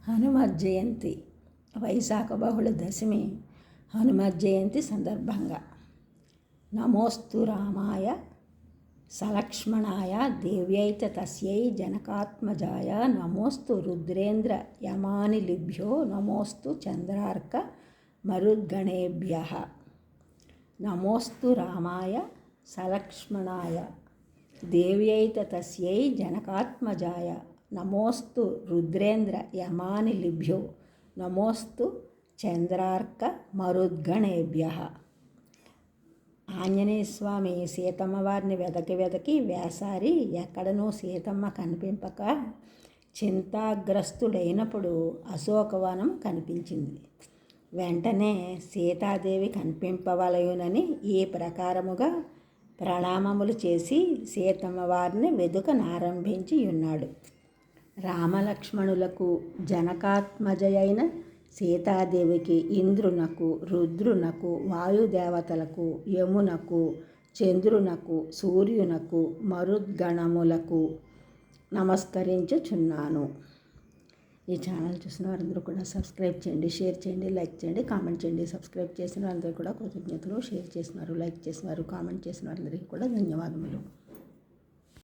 హనుమత్ జయంతి వైశాఖ బహుళ దశమి హనుమత్ జయంతి సందర్భంగా నమోస్తు రామాయ సలక్ష్మణాయ దేవ్యైత తస్యై జనకాత్మజాయ నమోస్తు రుద్రేంద్ర యమానిలిభ్యో నమోస్తు చంద్రార్క మరుద్గణేభ్యః. నమోస్తు రామాయ సలక్ష్మణాయ దేవ్యైత తస్యై జనకాత్మజాయ నమోస్తు రుద్రేంద్ర యమానిలిభ్యో నమోస్తు చంద్రార్క మరుద్గణేభ్యః. ఆంజనేయ స్వామి సీతమ్మ వారిని వెదకి వేసారి ఎక్కడనూ సీతమ్మ కనిపింపక చింతాగ్రస్తుడైనప్పుడు అశోకవనం కనిపించింది. వెంటనే సీతాదేవి కనిపింపవలయునని ఈ ప్రకారముగా ప్రణామములు చేసి సీతమ్మ వారిని వెదుకనారంభించి ఉన్నాడు. రామలక్ష్మణులకు జనకాత్మజయైన సీతాదేవికి ఇంద్రునకు, రుద్రునకు, వాయుదేవతలకు, యమునకు, చంద్రునకు, సూర్యునకు, మరుద్గణములకు నమస్కరించుచున్నాను. ఈ ఛానల్ చూసిన వారందరూ కూడా సబ్స్క్రైబ్ చేయండి, షేర్ చేయండి, లైక్ చేయండి, కామెంట్ చేయండి. సబ్స్క్రైబ్ చేసిన వారందరూ కూడా కృతజ్ఞతలు, షేర్ చేసినారు, లైక్ చేసినారు, కామెంట్ చేసిన వారందరికీ కూడా ధన్యవాదములు.